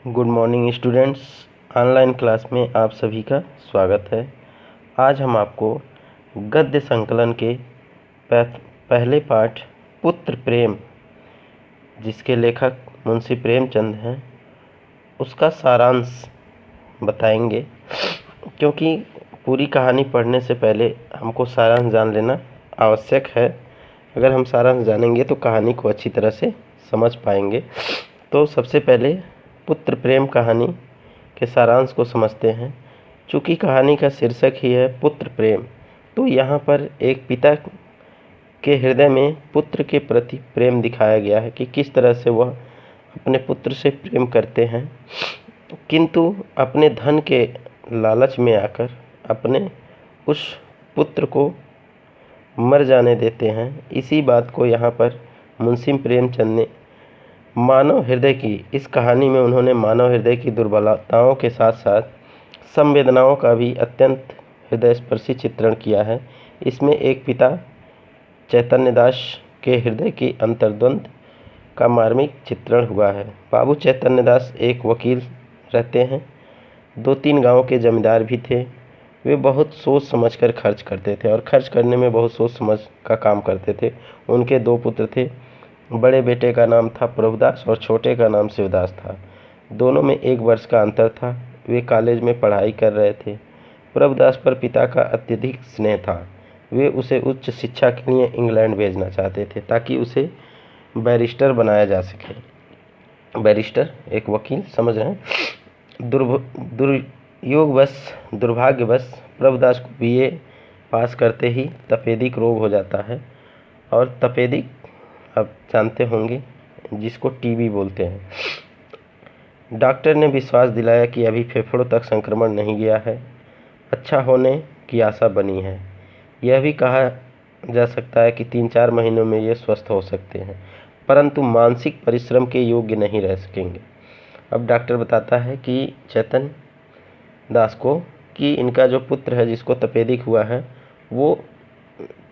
Good morning students. Online class में आप सभी का स्वागत है। आज हम आपको गद्य संकलन के पहले पाठ पुत्र प्रेम, जिसके लेखक मुंशी प्रेमचंद हैं, उसका सारांश बताएंगे। क्योंकि पूरी कहानी पढ़ने से पहले हमको सारांश जान लेना आवश्यक है। अगर हम सारांश जानेंगे तो कहानी को अच्छी तरह से समझ पाएंगे। तो सबसे पहले पुत्र प्रेम कहानी के सारांश को समझते हैं। चूँकि कहानी का शीर्षक ही है पुत्र प्रेम, तो यहाँ पर एक पिता के हृदय में पुत्र के प्रति प्रेम दिखाया गया है कि किस तरह से वह अपने पुत्र से प्रेम करते हैं, किंतु अपने धन के लालच में आकर अपने उस पुत्र को मर जाने देते हैं। इसी बात को यहाँ पर मुंशी प्रेमचंद ने मानव हृदय की इस कहानी में उन्होंने मानव हृदय की दुर्बलताओं के साथ साथ संवेदनाओं का भी अत्यंत हृदयस्पर्शी चित्रण किया है। इसमें एक पिता चैतन्य दास के हृदय की अंतर्द्वंद का मार्मिक चित्रण हुआ है। बाबू चैतन्य दास एक वकील रहते हैं, 2-3 गांव के जमींदार भी थे। वे बहुत सोच समझकर खर्च करते थे और खर्च करने में बहुत सोच समझ का काम करते थे। उनके 2 पुत्र थे। बड़े बेटे का नाम था प्रभुदास और छोटे का नाम शिवदास था। दोनों में 1 वर्ष का अंतर था। वे कॉलेज में पढ़ाई कर रहे थे। प्रभुदास पर पिता का अत्यधिक स्नेह था। वे उसे उच्च शिक्षा के लिए इंग्लैंड भेजना चाहते थे ताकि उसे बैरिस्टर बनाया जा सके। बैरिस्टर एक वकील, समझ रहे हैं। दुर्भाग्यवश प्रभुदास को बीए पास करते ही तपेदिक रोग हो जाता है। और तपेदिक आप जानते होंगे, जिसको टीबी बोलते हैं। डॉक्टर ने विश्वास दिलाया कि अभी फेफड़ों तक संक्रमण नहीं गया है, अच्छा होने की आशा बनी है। यह भी कहा जा सकता है कि 3-4 महीनों में ये स्वस्थ हो सकते हैं, परंतु मानसिक परिश्रम के योग्य नहीं रह सकेंगे। अब डॉक्टर बताता है कि चैतन्य दास को कि इनका जो पुत्र है जिसको तपेदिक हुआ है वो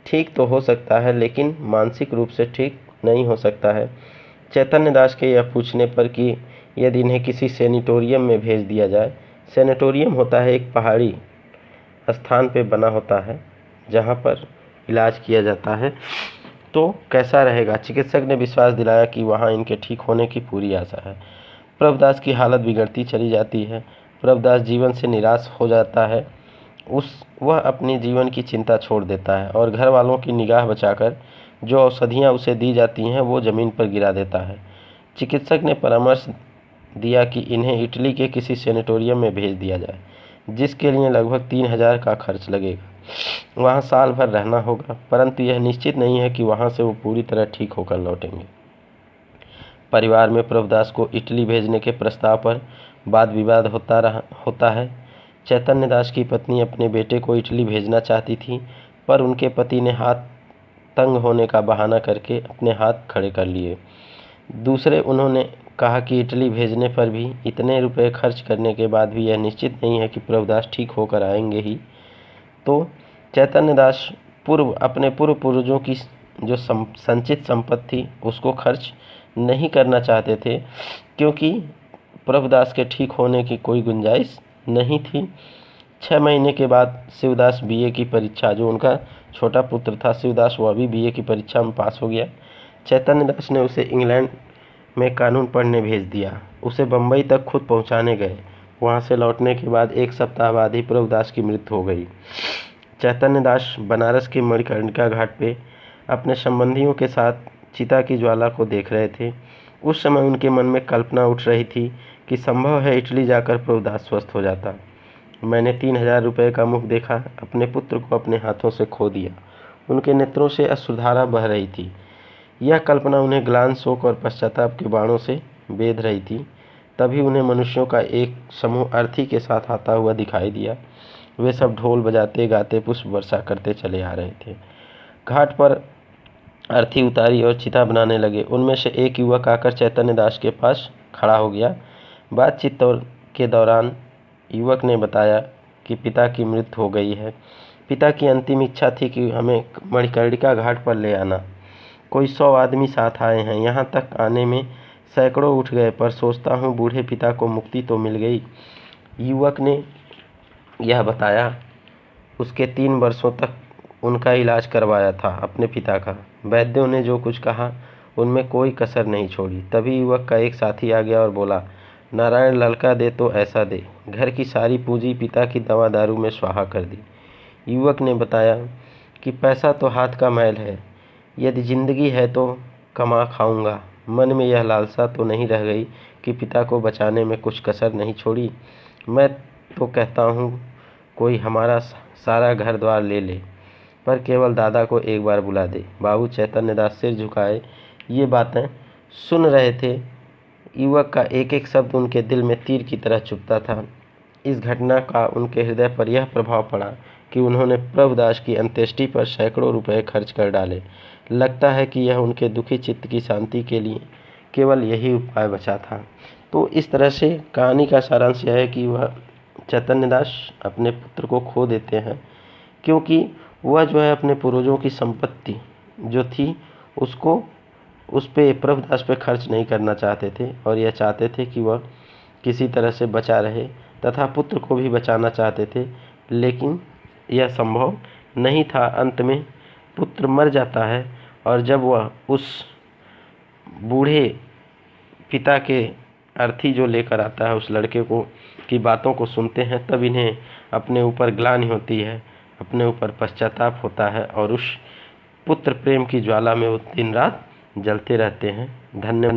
ठीक तो हो सकता है, लेकिन मानसिक रूप से ठीक नहीं हो सकता है। चैतन्य दास के यह पूछने पर कि यदि इन्हें किसी सैनिटोरियम में भेज दिया जाए। सैनिटोरियम होता है एक पहाड़ी स्थान पे बना होता है जहाँ पर इलाज किया जाता है, तो कैसा रहेगा। चिकित्सक ने विश्वास दिलाया कि वहाँ इनके ठीक होने की पूरी आशा है। प्रभुदास की हालत बिगड़ती चली जाती है। प्रभुदास जीवन से निराश हो जाता है। वह अपनी जीवन की चिंता छोड़ देता है और घर वालों की निगाह बचाकर जो औषधियाँ उसे दी जाती हैं वो ज़मीन पर गिरा देता है। चिकित्सक ने परामर्श दिया कि इन्हें इटली के किसी सैनिटोरियम में भेज दिया जाए, जिसके लिए लगभग 3000 का खर्च लगेगा। वहाँ साल भर रहना होगा, परंतु यह निश्चित नहीं है कि वहाँ से वो पूरी तरह ठीक होकर लौटेंगे। परिवार में प्रभुदास को इटली भेजने के प्रस्ताव पर वाद विवाद होता है। चैतन्य दास की पत्नी अपने बेटे को इटली भेजना चाहती थी, पर उनके पति ने हाथ तंग होने का बहाना करके अपने हाथ खड़े कर लिए। दूसरे, उन्होंने कहा कि इटली भेजने पर भी इतने रुपए खर्च करने के बाद भी यह निश्चित नहीं है कि प्रभुदास ठीक होकर आएंगे ही। तो चैतन्य दास अपने पूर्व पूर्वजों की जो संचित संपत्ति थी उसको खर्च नहीं करना चाहते थे, क्योंकि प्रभुदास के ठीक होने की कोई गुंजाइश नहीं थी। 6 महीने के बाद शिवदास बीए की परीक्षा, जो उनका छोटा पुत्र था शिवदास, वह भी बीए की परीक्षा में पास हो गया। चैतन्य दास ने उसे इंग्लैंड में कानून पढ़ने भेज दिया। उसे बम्बई तक खुद पहुंचाने गए। वहां से लौटने के बाद 1 सप्ताह बाद ही प्रभुदास की मृत्यु हो गई। चैतन्य दास बनारस के मणिकर्णिका घाट पे अपने संबंधियों के साथ चिता की ज्वाला को देख रहे थे। उस समय उनके मन में कल्पना उठ रही थी कि संभव है इटली जाकर प्रभुदास स्वस्थ हो जाता। मैंने 3000 रुपये का मुख देखा, अपने पुत्र को अपने हाथों से खो दिया। उनके नेत्रों से अश्रुधारा बह रही थी। यह कल्पना उन्हें ग्लानि, शोक और पश्चाताप के बाणों से बेध रही थी। तभी उन्हें मनुष्यों का एक समूह अर्थी के साथ आता हुआ दिखाई दिया। वे सब ढोल बजाते गाते पुष्प वर्षा करते चले आ रहे थे। घाट पर अर्थी उतारी और चिता बनाने लगे। उनमें से एक युवक आकर चैतन्य दास के पास खड़ा हो गया। बातचीत के दौरान युवक ने बताया कि पिता की मृत्यु हो गई है। पिता की अंतिम इच्छा थी कि हमें मणिकर्णिका घाट पर ले आना। कोई 100 आदमी साथ आए हैं। यहाँ तक आने में सैकड़ों उठ गए, पर सोचता हूँ बूढ़े पिता को मुक्ति तो मिल गई। युवक ने यह बताया। उसके 3 वर्षों तक उनका इलाज करवाया था अपने पिता का। वैद्यों ने जो कुछ कहा उनमें कोई कसर नहीं छोड़ी। तभी युवक का एक साथी आ गया और बोला, नारायण ललका दे तो ऐसा दे। घर की सारी पूंजी पिता की दवा दारू में स्वाहा कर दी। युवक ने बताया कि पैसा तो हाथ का मैल है, यदि जिंदगी है तो कमा खाऊंगा। मन में यह लालसा तो नहीं रह गई कि पिता को बचाने में कुछ कसर नहीं छोड़ी। मैं तो कहता हूँ कोई हमारा सारा घर द्वार ले ले, पर केवल दादा को एक बार बुला दे। बाबू चैतन्य दास सिर झुकाए ये बातें सुन रहे थे। युवक का एक एक शब्द उनके दिल में तीर की तरह चुभता था। इस घटना का उनके हृदय पर यह प्रभाव पड़ा कि उन्होंने प्रभुदास की अंत्येष्टि पर सैकड़ों रुपए खर्च कर डाले। लगता है कि यह उनके दुखी चित्त की शांति के लिए केवल यही उपाय बचा था। तो इस तरह से कहानी का सारांश यह है कि वह चैतन्य दास अपने पुत्र को खो देते हैं, क्योंकि वह जो है अपने पूर्वजों की संपत्ति जो थी उसको उस पे प्रभुदास पे खर्च नहीं करना चाहते थे, और यह चाहते थे कि वह किसी तरह से बचा रहे तथा पुत्र को भी बचाना चाहते थे, लेकिन यह संभव नहीं था। अंत में पुत्र मर जाता है, और जब वह उस बूढ़े पिता के अर्थी जो लेकर आता है उस लड़के को की बातों को सुनते हैं, तब इन्हें अपने ऊपर ग्लानि होती है, अपने ऊपर पश्चाताप होता है, और उस पुत्र प्रेम की ज्वाला में वो दिन रात जलते रहते हैं। धन्यवाद।